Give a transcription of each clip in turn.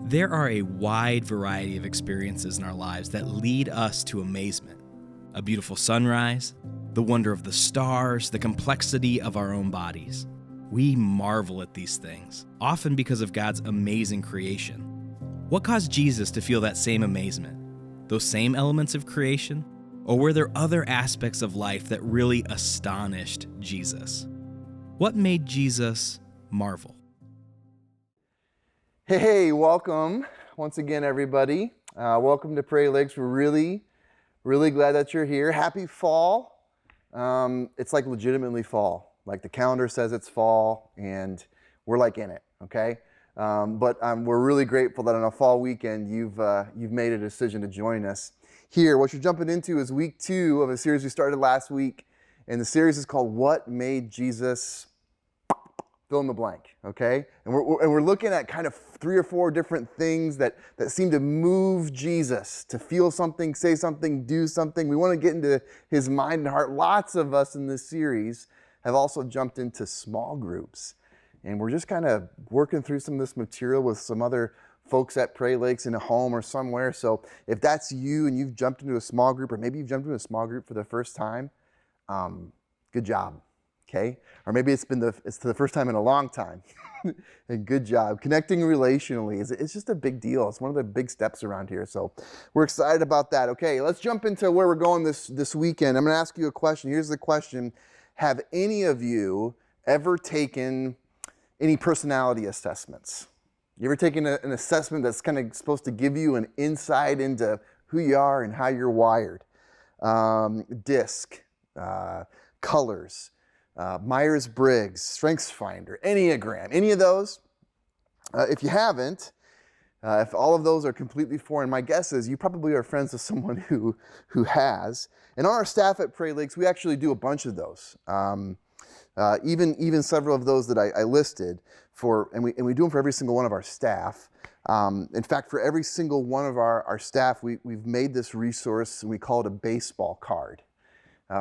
There are a wide variety of experiences in our lives that lead us to amazement. A beautiful sunrise, the wonder of the stars, the complexity of our own bodies. We marvel at these things, often because of God's amazing creation. What caused Jesus to feel that same amazement? Those same elements of creation? Or were there other aspects of life that really astonished Jesus? What made Jesus marvel? Hey, welcome once again, everybody. Welcome to Prairie Lakes. We're really glad that you're here. Happy fall. It's like legitimately fall. Like the calendar says it's fall, and we're like in it. Okay, but we're really grateful that on a fall weekend you've made a decision to join us here. What you're jumping into is week 2 of a series we started last week, and the series is called "What Made Jesus." Fill in the blank, okay? And we're looking at kind of 3 or 4 different things that seem to move Jesus to feel something, say something, do something. We want to get into his mind and heart. Lots of us in this series have also jumped into small groups, and we're just kind of working through some of this material with some other folks at Prairie Lakes in a home or somewhere. So if that's you and you've jumped into a small group, or maybe you've jumped into a small group for the first time, good job. Okay, or maybe it's the first time in a long time. And good job. Connecting relationally it's just a big deal. It's one of the big steps around here. So we're excited about that. Okay, let's jump into where we're going this weekend. I'm going to ask you a question. Here's the question. Have any of you ever taken any personality assessments? You ever taken an assessment that's kind of supposed to give you an insight into who you are and how you're wired? DISC, colors, Myers-Briggs, StrengthsFinder, Enneagram, any of those? If you haven't, if all of those are completely foreign, my guess is you probably are friends with someone who has. And on our staff at Prairie Lakes, we actually do a bunch of those. Even several of those that I listed and we do them for every single one of our staff. In fact, for every single one of our staff, we've made this resource, and we call it a baseball card.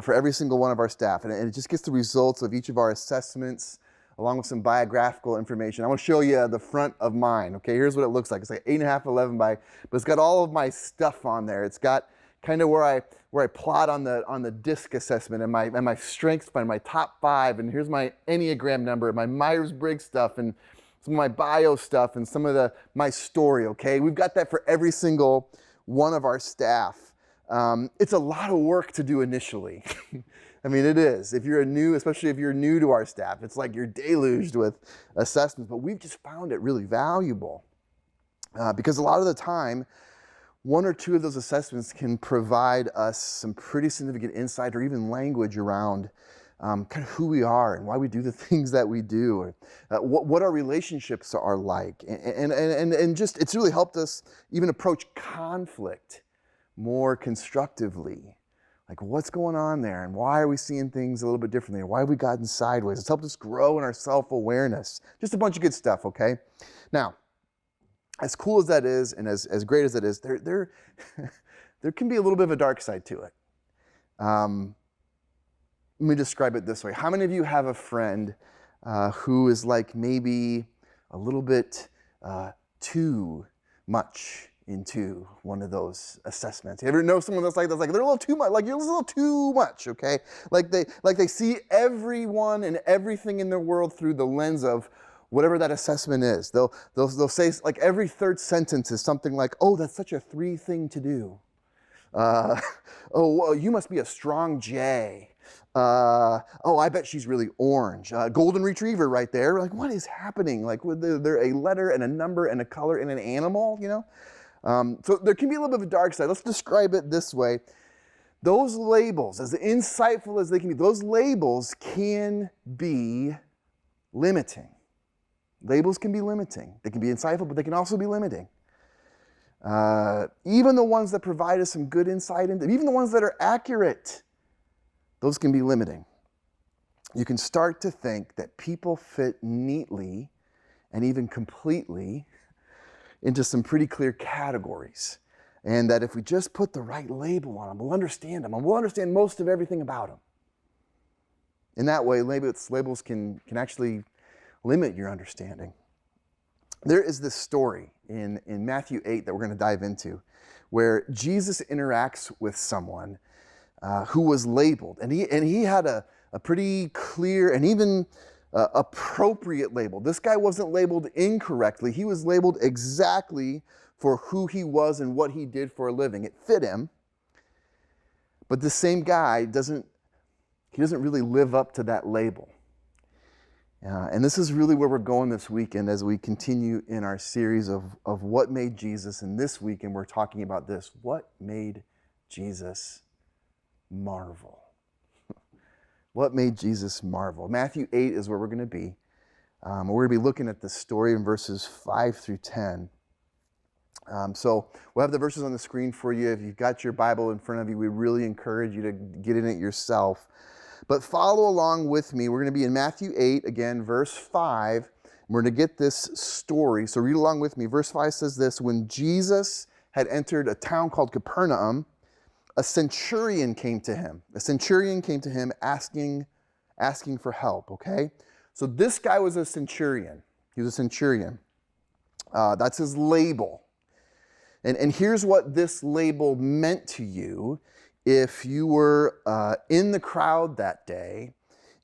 For every single one of our staff. And it just gets the results of each of our assessments along with some biographical information. I want to show you the front of mine. Okay, here's what it looks like. It's like 8.5, 11 but it's got all of my stuff on there. It's got kind of where I plot on the DISC assessment and my strengths by my top 5. And here's my Enneagram number, my Myers-Briggs stuff, and some of my bio stuff, and some of my story. Okay, we've got that for every single one of our staff. It's a lot of work to do initially. I mean, it is. Especially if you're new to our staff, it's like you're deluged with assessments, but we've just found it really valuable because a lot of the time, 1 or 2 of those assessments can provide us some pretty significant insight or even language around kind of who we are and why we do the things that we do, what our relationships are like. And just, it's really helped us even approach conflict more constructively. Like, what's going on there, and why are we seeing things a little bit differently, or why have we gotten sideways? It's helped us grow in our self-awareness. Just a bunch of good stuff, okay? Now, as cool as that is, and as great as that is, there can be a little bit of a dark side to it. Let me describe it this way. How many of you have a friend who is like maybe a little bit too much into one of those assessments? You ever know someone that's like they're a little too much, like you're a little too much, okay? Like they see everyone and everything in their world through the lens of whatever that assessment is. They'll say, like, every third sentence is something like, "Oh, that's such a 3 thing to do." Oh, well, you must be a strong J. Oh, I bet she's really orange. Golden retriever right there. Like, what is happening? Like, they're a letter and a number and a color and an animal, you know? So there can be a little bit of a dark side. Let's describe it this way. Those labels, as insightful as they can be, those labels can be limiting. Labels can be limiting. They can be insightful, but they can also be limiting. Even the ones that provide us some good insight, even the ones that are accurate, those can be limiting. You can start to think that people fit neatly and even completely into some pretty clear categories. And that if we just put the right label on them, we'll understand them, and we'll understand most of everything about them. In that way, labels can actually limit your understanding. there is this story in Matthew 8 that we're going to dive into where Jesus interacts with someone who was labeled. And he had a pretty clear and even appropriate label. This guy wasn't labeled incorrectly. He was labeled exactly for who he was and what he did for a living. It fit him. But the same guy doesn't really live up to that label. And this is really where we're going this weekend as we continue in our series of what made Jesus. And this weekend we're talking about this: what made Jesus marvel? What made Jesus marvel? Matthew 8 is where we're going to be. We're going to be looking at the story in verses 5 through 10. So we'll have the verses on the screen for you. If you've got your Bible in front of you, we really encourage you to get in it yourself. But follow along with me. We're going to be in Matthew 8, again, verse 5. We're going to get this story. So read along with me. Verse 5 says this: when Jesus had entered a town called Capernaum, a centurion came to him. A centurion came to him asking for help, okay? So this guy was a centurion. He was a centurion. That's his label. And here's what this label meant to you if you were in the crowd that day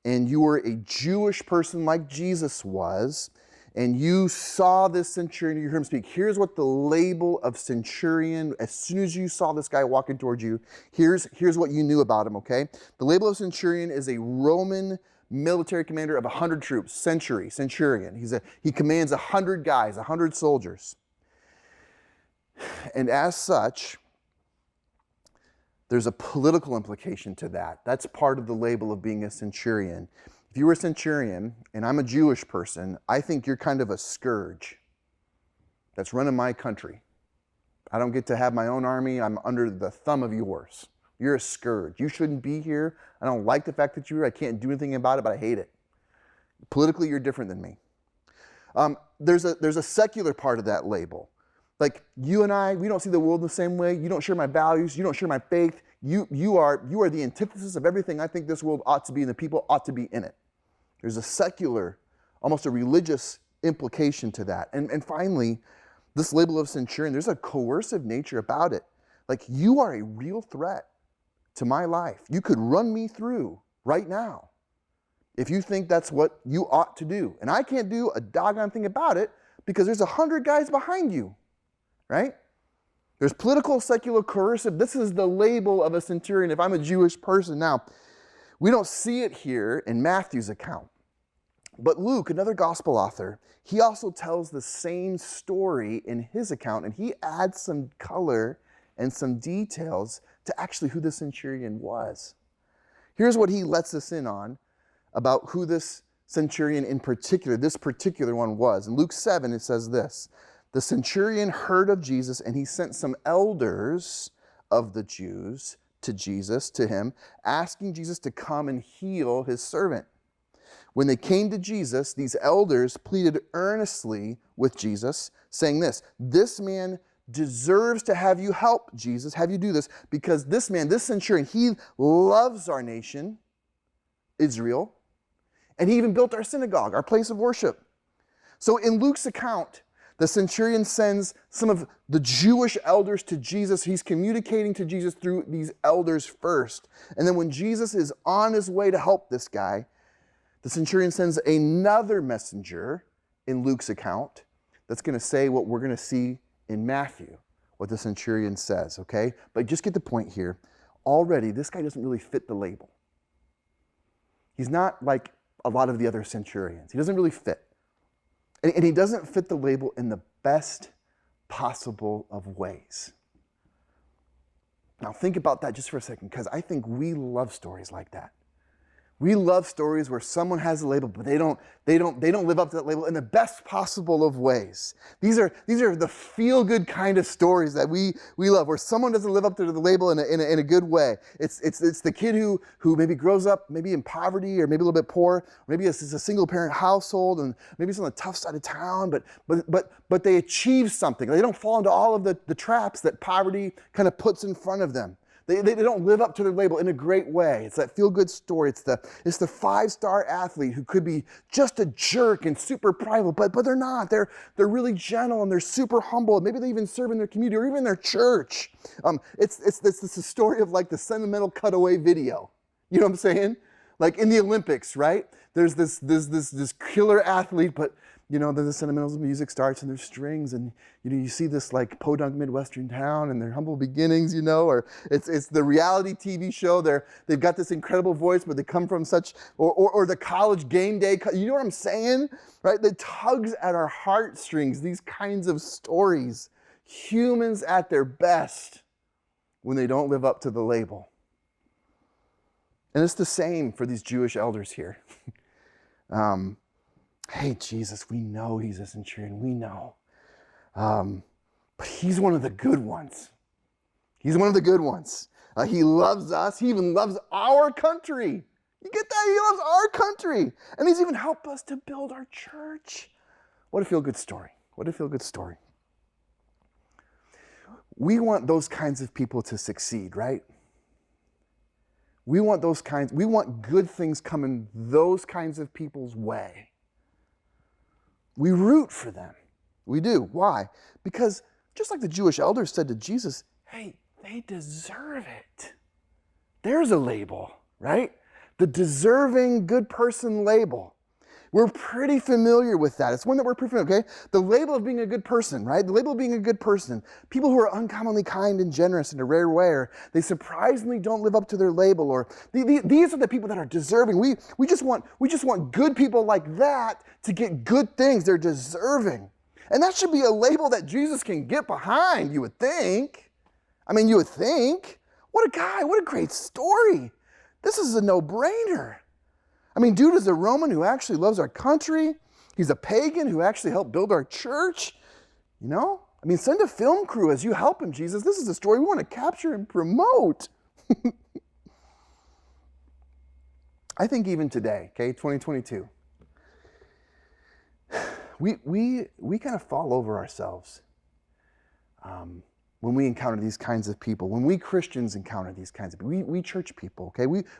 and you were a Jewish person like Jesus was, and you saw this centurion, you heard him speak. Here's what the label of centurion, as soon as you saw this guy walking towards you, here's what you knew about him, okay? The label of centurion is a Roman military commander of 100 troops, centurion. He commands 100 guys, 100 soldiers. And as such, there's a political implication to that. That's part of the label of being a centurion. If you were a centurion, and I'm a Jewish person, I think you're kind of a scourge that's running my country. I don't get to have my own army. I'm under the thumb of yours. You're a scourge. You shouldn't be here. I don't like the fact that you're here. I can't do anything about it, but I hate it. Politically, you're different than me. There's a secular part of that label. Like you and I, we don't see the world the same way. You don't share my values. You don't share my faith. You are the antithesis of everything I think this world ought to be and the people ought to be in it. There's a secular, almost a religious implication to that. And finally, this label of centurion, there's a coercive nature about it. Like you are a real threat to my life. You could run me through right now if you think that's what you ought to do. And I can't do a doggone thing about it because there's 100 guys behind you. Right? There's political, secular, coercive. This is the label of a centurion if I'm a Jewish person. Now, we don't see it here in Matthew's account. But Luke, another gospel author, he also tells the same story in his account, and he adds some color and some details to actually who the centurion was. Here's what he lets us in on about who this centurion in particular, this particular one was. In Luke 7, it says this: the centurion heard of Jesus, and he sent some elders of the Jews to him, asking Jesus to come and heal his servant. When they came to Jesus, these elders pleaded earnestly with Jesus, saying this man deserves to have you help, Jesus, have you do this, because this man, this centurion, he loves our nation, Israel, and he even built our synagogue, our place of worship. So in Luke's account, the centurion sends some of the Jewish elders to Jesus. He's communicating to Jesus through these elders first. And then when Jesus is on his way to help this guy, the centurion sends another messenger in Luke's account that's going to say what we're going to see in Matthew, what the centurion says, okay? But just get the point here. Already, this guy doesn't really fit the label. He's not like a lot of the other centurions. He doesn't really fit. And he doesn't fit the label in the best possible of ways. Now think about that just for a second, because I think we love stories like that. We love stories where someone has a label, but they don't live up to that label in the best possible of ways. These are the feel-good kind of stories that we love, where someone doesn't live up to the label in a good way. It's the kid who maybe grows up maybe in poverty or maybe a little bit poor, or maybe it's a single-parent household and maybe it's on the tough side of town, but they achieve something. They don't fall into all of the traps that poverty kind of puts in front of them. They don't live up to their label in a great way. It's that feel-good story. It's the 5-star athlete who could be just a jerk and super prideful, but they're not. They're really gentle and they're super humble. Maybe they even serve in their community or even their church. It's the story of like the sentimental cutaway video. You know what I'm saying? Like in the Olympics, right? There's this killer athlete, but then the sentimental music starts and there's strings and you see this like podunk Midwestern town and their humble beginnings, or it's the reality TV show. They've got this incredible voice, but they come from such, or the college game day. You know what I'm saying? Right? That tugs at our heartstrings, these kinds of stories. Humans at their best when they don't live up to the label. And it's the same for these Jewish elders here. Hey, Jesus, we know he's a centurion. We know. But he's one of the good ones. He's one of the good ones. He loves us. He even loves our country. You get that? He loves our country. And he's even helped us to build our church. What a feel-good story. What a feel-good story. We want those kinds of people to succeed, right? We want good things coming those kinds of people's way. We root for them. We do. Why? Because just like the Jewish elders said to Jesus, hey, they deserve it. There's a label, right? The deserving good person label. We're pretty familiar with that. It's one that we're pretty familiar, okay? The label of being a good person, right? The label of being a good person. People who are uncommonly kind and generous in a rare way, or they surprisingly don't live up to their label, or these are the people that are deserving. We just want good people like that to get good things. They're deserving. And that should be a label that Jesus can get behind, you would think. You would think. What a guy, what a great story. This is a no-brainer. Dude is a Roman who actually loves our country. He's a pagan who actually helped build our church. Send a film crew as you help him, Jesus. This is a story we want to capture and promote. I think even today, 2022, we kind of fall over ourselves when we encounter these kinds of people, when we Christians encounter these kinds of people, we church people,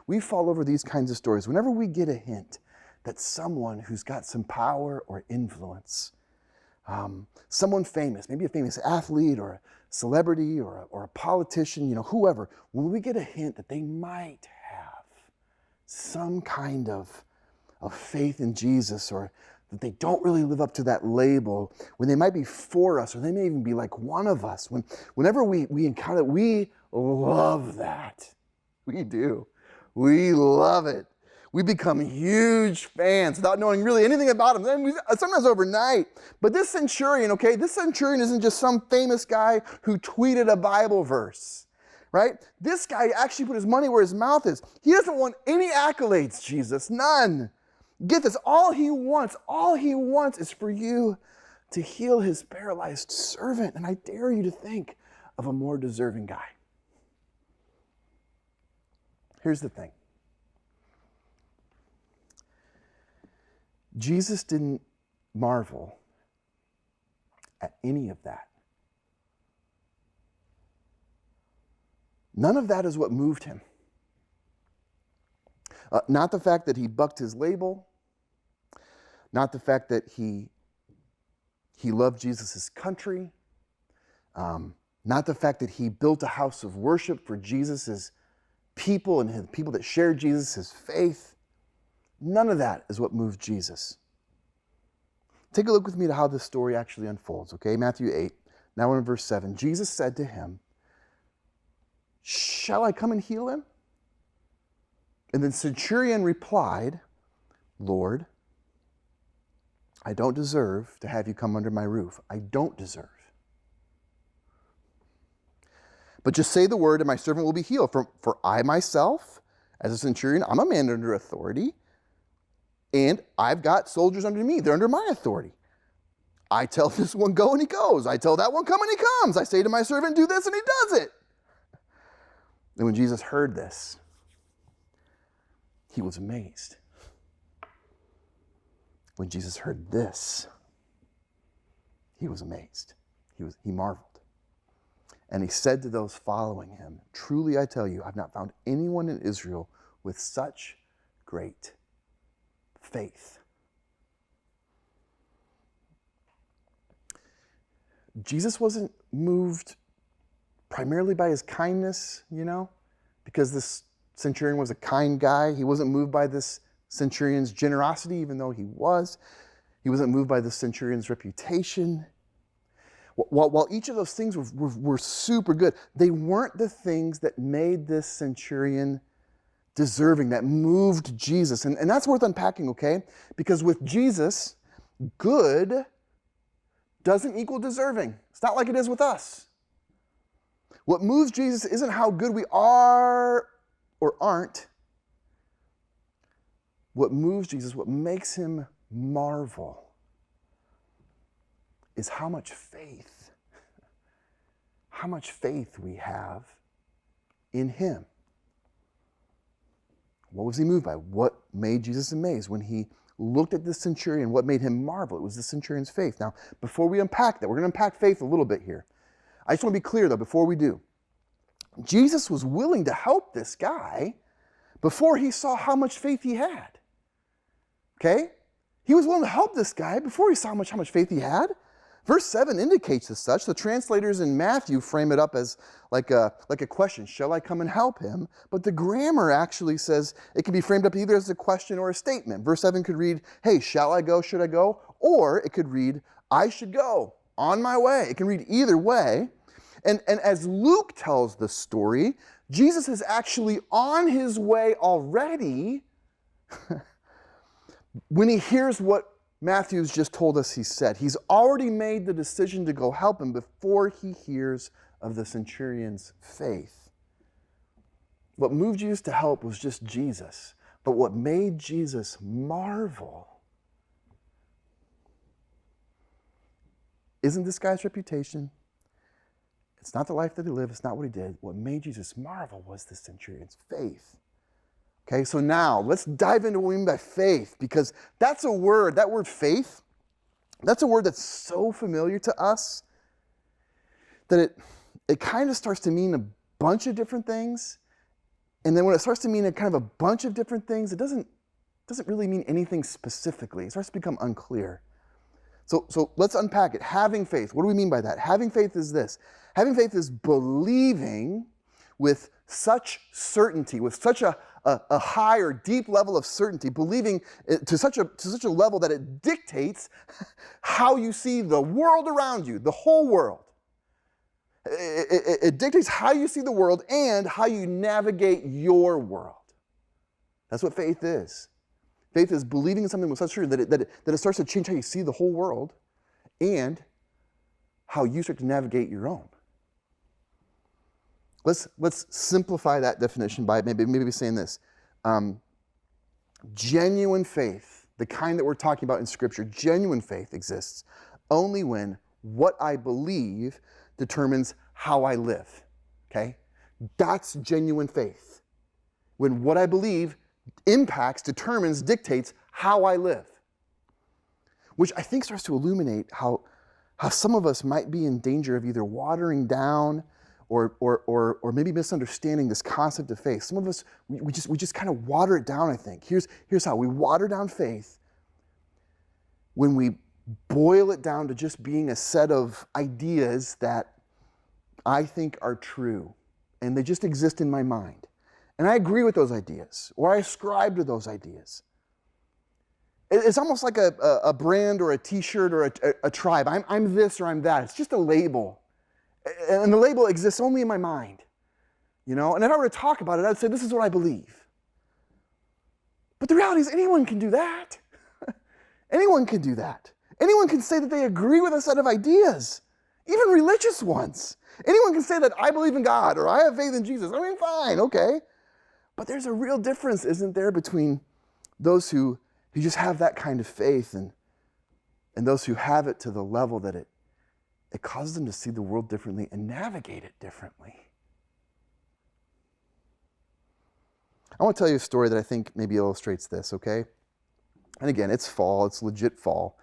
we fall over these kinds of stories. Whenever we get a hint that someone who's got some power or influence, someone famous, maybe a famous athlete or a celebrity or a politician, whoever, when we get a hint that they might have some kind of faith in Jesus, or that they don't really live up to that label, when they might be for us, or they may even be like one of us. Whenever we encounter it, we love that. We do. We love it. We become huge fans without knowing really anything about them. Sometimes overnight. But this centurion, this centurion isn't just some famous guy who tweeted a Bible verse, right? This guy actually put his money where his mouth is. He doesn't want any accolades, Jesus, none. Get this, all he wants is for you to heal his paralyzed servant. And I dare you to think of a more deserving guy. Here's the thing. Jesus didn't marvel at any of that. None of that is what moved him. Not the fact that he bucked his label, not the fact that he loved Jesus' country, not the fact that he built a house of worship for Jesus' people and the people that shared Jesus' faith. None of that is what moved Jesus. Take a look with me to how this story actually unfolds, Matthew 8, now we're in verse 7. Jesus said to him, "Shall I come and heal him?" And the centurion replied, "Lord, I don't deserve to have you come under my roof. I don't deserve. But just say the word and my servant will be healed. For I myself, as a centurion, I'm a man under authority, and I've got soldiers under me. They're under my authority. I tell this one, go, and he goes. I tell that one, come, and he comes. I say to my servant, do this, and he does it." And when Jesus heard this, he was amazed. When Jesus heard this, he was amazed. He marveled. And he said to those following him, "Truly I tell you, I've not found anyone in Israel with such great faith." Jesus wasn't moved primarily by his kindness, because this centurion was a kind guy. He wasn't moved by this centurion's generosity, even though he was. He wasn't moved by the centurion's reputation. While each of those things were super good, they weren't the things that made this centurion deserving, that moved Jesus. And that's worth unpacking, okay? Because with Jesus, good doesn't equal deserving. It's not like it is with us. What moves Jesus isn't how good we are or aren't. What moves Jesus, what makes him marvel, is how much faith we have in him. What was he moved by? What made Jesus amazed? When he looked at this centurion, what made him marvel? It was the centurion's faith. Now, before we unpack that, we're going to unpack faith a little bit here. I just want to be clear, though, before we do. Jesus was willing to help this guy before he saw how much faith he had. Okay? He was willing to help this guy before he saw how much faith he had. Verse 7 indicates as such. The translators in Matthew frame it up as like a question. Shall I come and help him? But the grammar actually says it can be framed up either as a question or a statement. Verse 7 could read, hey, shall I go? Should I go? Or it could read, I should go. On my way. It can read either way. And as Luke tells the story, Jesus is actually on his way already when he hears what Matthew's just told us he said. He's already made the decision to go help him before he hears of the centurion's faith. What moved Jesus to help was just Jesus. But what made Jesus marvel isn't this guy's reputation. It's not the life that he lived. It's not what he did. What made Jesus marvel was the centurion's faith. Okay, so now let's dive into what we mean by faith, because that's a word, that word faith, that's a word that's so familiar to us that it kind of starts to mean a bunch of different things. And then when it starts to mean a kind of a bunch of different things, it doesn't really mean anything specifically. It starts to become unclear. So let's unpack it. Having faith, what do we mean by that? Having faith is this. Having faith is believing with such certainty, with such a high or deep level of certainty, believing to such a level that it dictates how you see the world around you, the whole world. It dictates how you see the world and how you navigate your world. That's what faith is. Faith is believing in something with such certainty that it starts to change how you see the whole world and how you start to navigate your own. Let's simplify that definition by maybe saying this. Genuine faith, the kind that we're talking about in Scripture, genuine faith exists only when what I believe determines how I live. Okay? That's genuine faith. When what I believe impacts, determines, dictates how I live. Which I think starts to illuminate how some of us might be in danger of either watering down or maybe misunderstanding this concept of faith. Some of us, we just kind of water it down, I think. Here's how. We water down faith when we boil it down to just being a set of ideas that I think are true, and they just exist in my mind. And I agree with those ideas, or I ascribe to those ideas. It's almost like a brand or a t-shirt or a tribe. I'm this or I'm that. It's just a label. And the label exists only in my mind. And if I were to talk about it, I'd say, this is what I believe. But the reality is anyone can do that. Anyone can do that. Anyone can say that they agree with a set of ideas, even religious ones. Anyone can say that I believe in God or I have faith in Jesus. I mean, fine, okay. But there's a real difference, isn't there, between those who just have that kind of faith and those who have it to the level that it causes them to see the world differently and navigate it differently. I want to tell you a story that I think maybe illustrates this, okay? And again, it's fall. It's legit fall.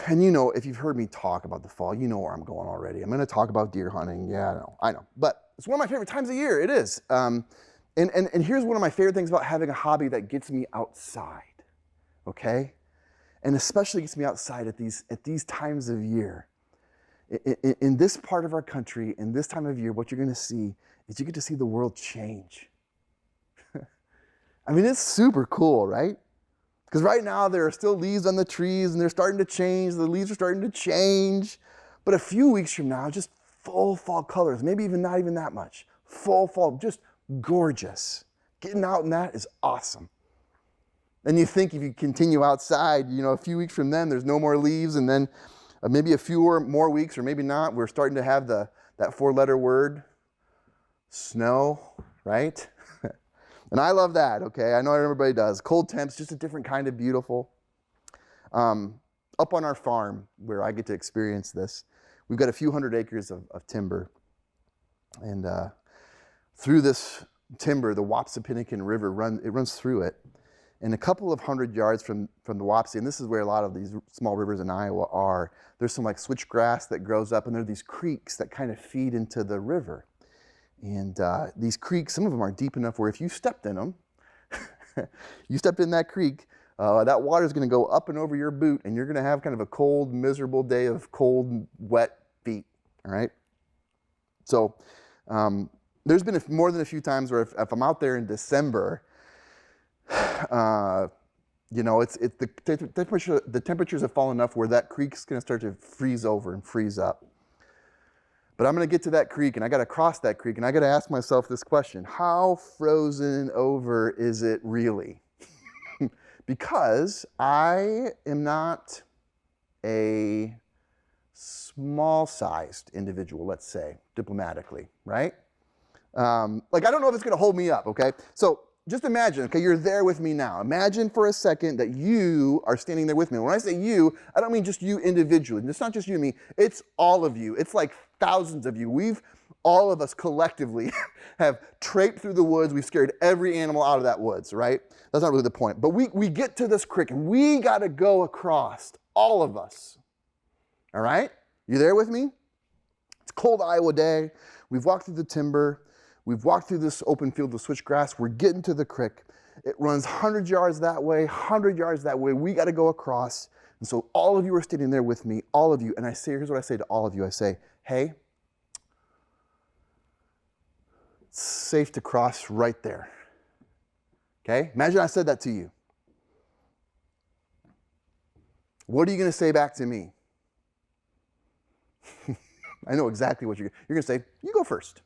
And you know, if you've heard me talk about the fall, you know where I'm going already. I'm going to talk about deer hunting. Yeah, I know. But it's one of my favorite times of year. It is. And here's one of my favorite things about having a hobby that gets me outside, okay? And especially gets me outside at these times of year. In this part of our country, in this time of year, what you're going to see is you get to see the world change. I mean, it's super cool, right? Because right now there are still leaves on the trees and they're starting to change. The leaves are starting to change. But a few weeks from now, just full fall colors, maybe even not even that much. Full fall, just gorgeous. Getting out in that is awesome. And you think if you continue outside, you know, a few weeks from then, there's no more leaves. And then maybe a few more weeks, or maybe not, we're starting to have that 4-letter word, snow, right? And I love that, okay? I know everybody does. Cold temps, just a different kind of beautiful. Up on our farm, where I get to experience this, we've got a few hundred acres of timber. And through this timber, the Wapsipinicon River runs through it. And a couple of 100 yards from the Wapsi, and this is where a lot of these small rivers in Iowa are, there's some like switchgrass that grows up, and there are these creeks that kind of feed into the river. And these creeks, some of them are deep enough where if you stepped in them, you stepped in that creek, that water is going to go up and over your boot, and you're going to have kind of a cold, miserable day of cold, wet feet, all right? So there's been more than a few times where if I'm out there in December, you know, the temperatures have fallen enough where that creek's going to start to freeze over and freeze up. But I'm going to get to that creek, and I got to cross that creek, and I got to ask myself this question: how frozen over is it really? Because I am not a small-sized individual, let's say, diplomatically, right? Like, I don't know if it's going to hold me up, okay? So just imagine, okay, you're there with me now. Imagine for a second that you are standing there with me. When I say you, I don't mean just you individually. It's not just you and me. It's all of you. It's like thousands of you. All of us collectively have traipsed through the woods. We've scared every animal out of that woods, right? That's not really the point. But we get to this creek, and we got to go across, all of us. All right? You there with me? It's a cold Iowa day. We've walked through the timber. We've walked through this open field of switchgrass. We're getting to the creek. It runs 100 yards that way, 100 yards that way. We got to go across. And so all of you are standing there with me, all of you. And here's what I say to all of you. I say, hey, it's safe to cross right there. Okay? Imagine I said that to you. What are you going to say back to me? I know exactly what you're going to say. You go first.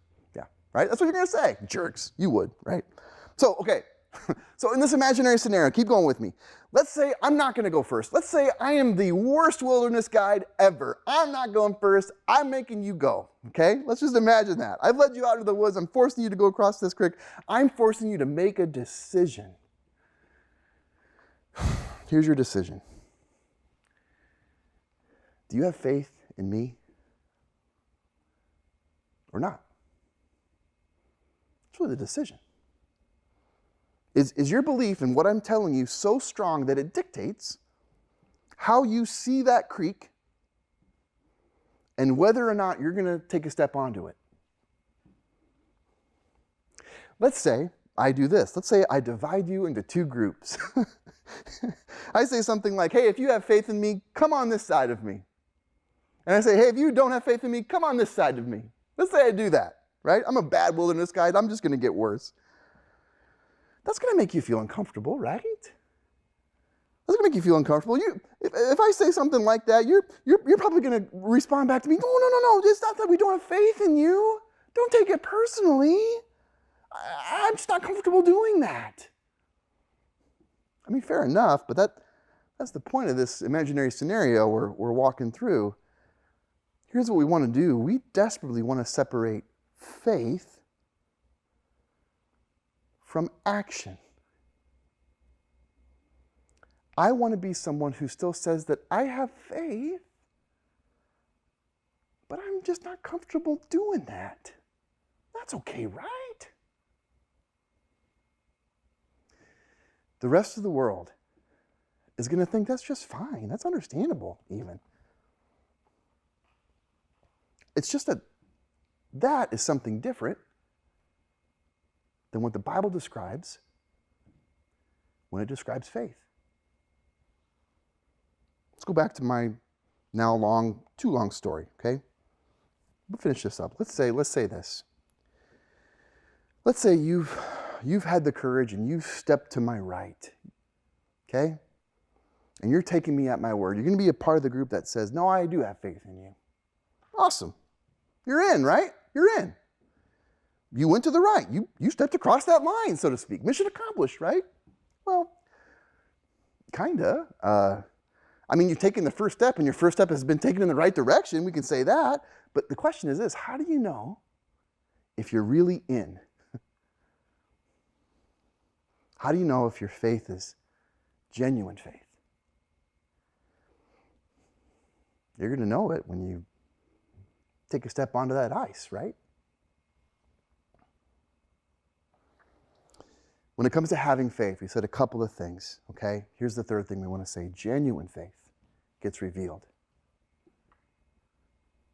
Right? That's what you're going to say. Jerks. You would, right? So, okay. So in this imaginary scenario, keep going with me. Let's say I'm not going to go first. Let's say I am the worst wilderness guide ever. I'm not going first. I'm making you go. Okay? Let's just imagine that. I've led you out into the woods. I'm forcing you to go across this creek. I'm forcing you to make a decision. Here's your decision. Do you have faith in me or not? It's really the decision. Is your belief in what I'm telling you so strong that it dictates how you see that creek and whether or not you're going to take a step onto it? Let's say I do this. Let's say I divide you into two groups. I say something like, hey, if you have faith in me, come on this side of me. And I say, hey, if you don't have faith in me, come on this side of me. Let's say I do that. Right? I'm a bad wilderness guide. I'm just going to get worse. That's going to make you feel uncomfortable, right? That's going to make you feel uncomfortable. If I say something like that, you're probably going to respond back to me, no. It's not that we don't have faith in you. Don't take it personally. I'm just not comfortable doing that. I mean, fair enough, but that's the point of this imaginary scenario we're walking through. Here's what we want to do. We desperately want to separate faith from action. I want to be someone who still says that I have faith, but I'm just not comfortable doing that. That's okay, right? The rest of the world is going to think that's just fine. That's understandable even. It's just that is something different than what the Bible describes when it describes faith. Let's go back to my now too long story, okay? We'll finish this up. Let's say this. Let's say you've had the courage and you've stepped to my right, okay? And you're taking me at my word. You're going to be a part of the group that says, no, I do have faith in you. Awesome. You're in, right? You're in. You went to the right. You stepped across that line, so to speak. Mission accomplished, right? Well, kinda. You've taken the first step, and your first step has been taken in the right direction. We can say that. But the question is this: how do you know if you're really in? How do you know if your faith is genuine faith? You're going to know it when you take a step onto that ice, right? When it comes to having faith, we said a couple of things, okay? Here's the third thing we want to say. Genuine faith gets revealed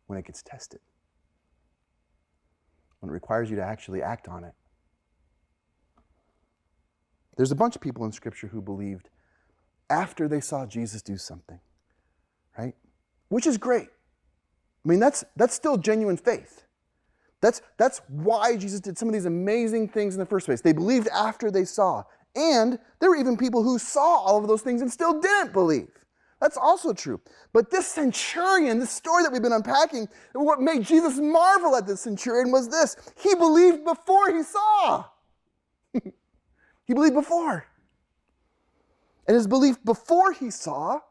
when it gets tested, when it requires you to actually act on it. There's a bunch of people in Scripture who believed after they saw Jesus do something, right? Which is great. That's still genuine faith. That's why Jesus did some of these amazing things in the first place. They believed after they saw. And there were even people who saw all of those things and still didn't believe. That's also true. But this centurion, this story that we've been unpacking, what made Jesus marvel at this centurion was this: he believed before he saw. He believed before. And his belief before he saw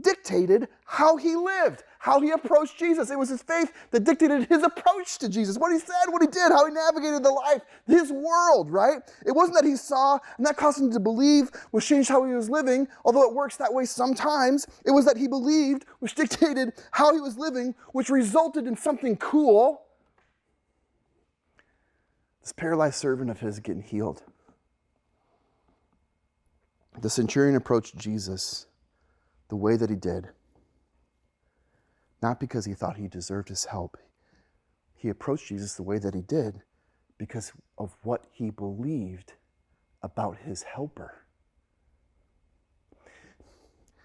dictated how he lived, how he approached Jesus. It was his faith that dictated his approach to Jesus, what he said, what he did, how he navigated the life, his world, right? It wasn't that he saw and that caused him to believe, which changed how he was living, although it works that way sometimes. It was that he believed, which dictated how he was living, which resulted in something cool. This paralyzed servant of his getting healed. The centurion approached Jesus the way that he did, not because he thought he deserved his help. He approached Jesus the way that he did because of what he believed about his helper.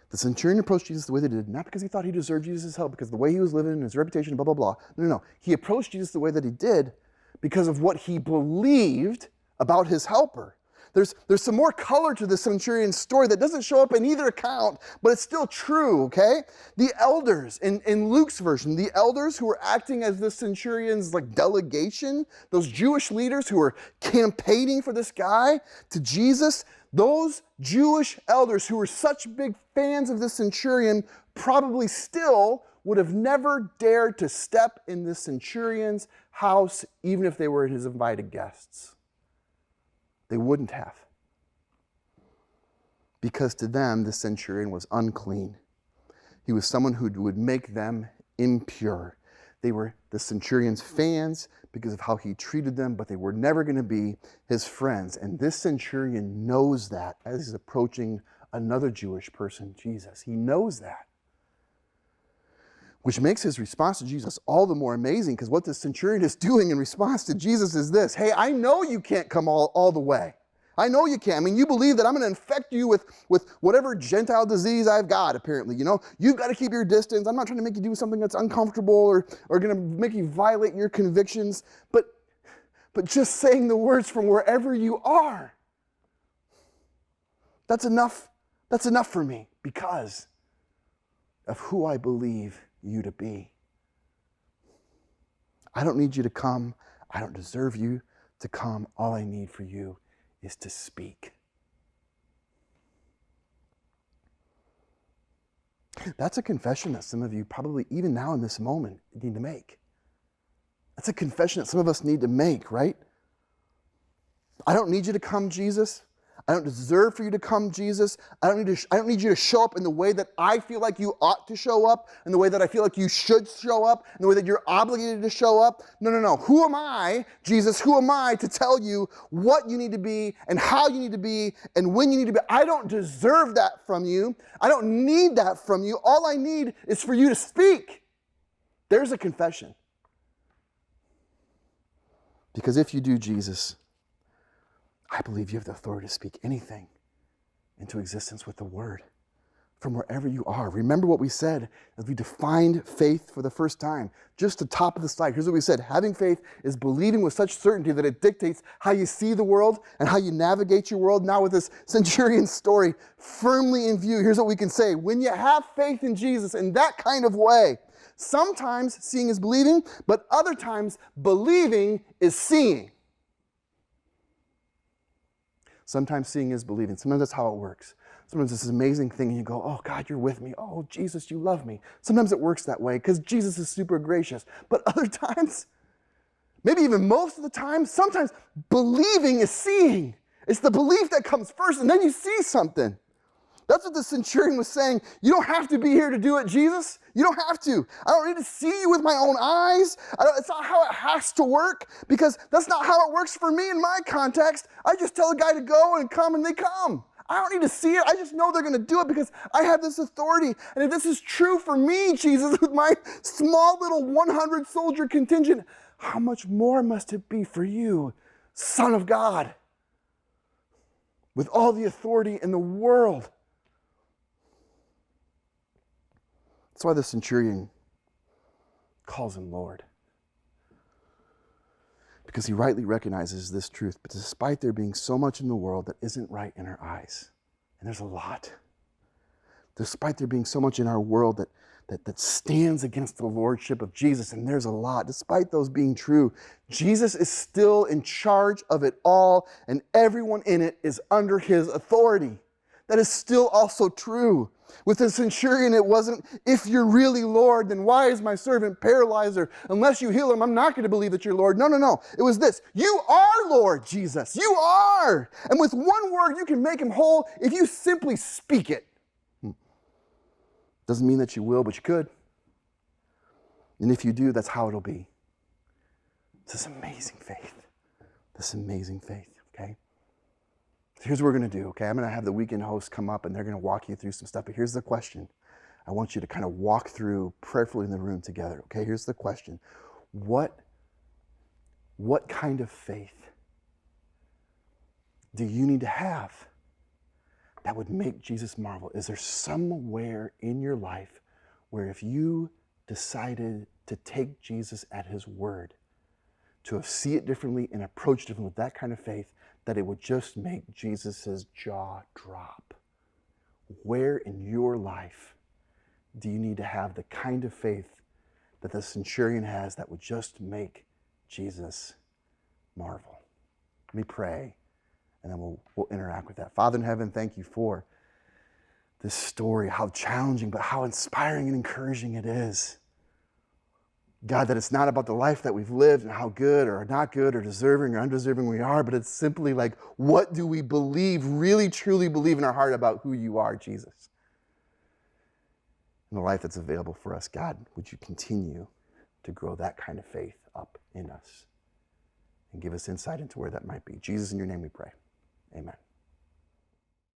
The centurion approached Jesus the way that he did, not because he thought he deserved Jesus' help, because of the way he was living and his reputation, blah, blah, blah. No. He approached Jesus the way that he did because of what he believed about his helper. There's some more color to the centurion's story that doesn't show up in either account, but it's still true, okay? The elders, in Luke's version, the elders who were acting as the centurion's delegation, those Jewish leaders who were campaigning for this guy to Jesus, those Jewish elders who were such big fans of the centurion probably still would have never dared to step in the centurion's house, even if they were his invited guests. They wouldn't have. Because to them, the centurion was unclean. He was someone who would make them impure. They were the centurion's fans because of how he treated them, but they were never going to be his friends. And this centurion knows that as he's approaching another Jewish person, Jesus. He knows that. Which makes his response to Jesus all the more amazing, because what the centurion is doing in response to Jesus is this: hey, I know you can't come all the way. I know you can't. You believe that I'm going to infect you with whatever Gentile disease I've got, apparently. You've got to keep your distance. I'm not trying to make you do something that's uncomfortable or going to make you violate your convictions. But just saying the words from wherever you are, that's enough. That's enough for me because of who I believe you to be. I don't need you to come. I don't deserve you to come. All I need for you is to speak. That's a confession that some of you probably, even now in this moment, need to make. That's a confession that some of us need to make, right? I don't need you to come, Jesus. I don't deserve for you to come, Jesus. I don't need you to show up in the way that I feel like you ought to show up, in the way that I feel like you should show up, in the way that you're obligated to show up. No. Who am I, Jesus? Who am I to tell you what you need to be and how you need to be and when you need to be? I don't deserve that from you. I don't need that from you. All I need is for you to speak. There's a confession. Because if you do, Jesus, I believe you have the authority to speak anything into existence with the word from wherever you are. Remember what we said as we defined faith for the first time. Just the top of the slide. Here's what we said. Having faith is believing with such certainty that it dictates how you see the world and how you navigate your world. Now with this Centurion story firmly in view, here's what we can say. When you have faith in Jesus in that kind of way, sometimes seeing is believing, but other times believing is seeing. Sometimes seeing is believing. Sometimes that's how it works. Sometimes it's this amazing thing and you go, oh God, you're with me. Oh Jesus, you love me. Sometimes it works that way because Jesus is super gracious. But other times, maybe even most of the time, sometimes believing is seeing. It's the belief that comes first and then you see something. That's what the centurion was saying. You don't have to be here to do it, Jesus. You don't have to. I don't need to see you with my own eyes. It's not how it has to work because that's not how it works for me in my context. I just tell a guy to go and come and they come. I don't need to see it. I just know they're going to do it because I have this authority. And if this is true for me, Jesus, with my small little 100 soldier contingent, how much more must it be for you, Son of God, with all the authority in the world? That's why the centurion calls him Lord. Because he rightly recognizes this truth. But despite there being so much in the world that isn't right in our eyes, and there's a lot, despite there being so much in our world that stands against the lordship of Jesus, and there's a lot, despite those being true, Jesus is still in charge of it all, and everyone in it is under his authority. That is still also true. With the centurion, it wasn't, if you're really Lord, then why is my servant paralyzed? Or unless you heal him, I'm not going to believe that you're Lord. No. It was this. You are Lord, Jesus. You are. And with one word, you can make him whole if you simply speak it. Doesn't mean that you will, but you could. And if you do, that's how it'll be. It's this amazing faith. This amazing faith, okay? Here's what we're going to do, okay? I'm going to have the weekend hosts come up and they're going to walk you through some stuff. But here's the question. I want you to kind of walk through prayerfully in the room together, okay? Here's the question. What kind of faith do you need to have that would make Jesus marvel? Is there somewhere in your life where if you decided to take Jesus at his word, to see it differently and approach differently with that kind of faith, that it would just make Jesus' jaw drop? Where in your life do you need to have the kind of faith that the centurion has that would just make Jesus marvel? Let me pray, and then we'll interact with that. Father in heaven, thank you for this story, how challenging, but how inspiring and encouraging it is. God, that it's not about the life that we've lived and how good or not good or deserving or undeserving we are, but it's simply like, what do we believe, really truly believe in our heart about who you are, Jesus? And the life that's available for us, God, would you continue to grow that kind of faith up in us and give us insight into where that might be. Jesus, in your name we pray. Amen.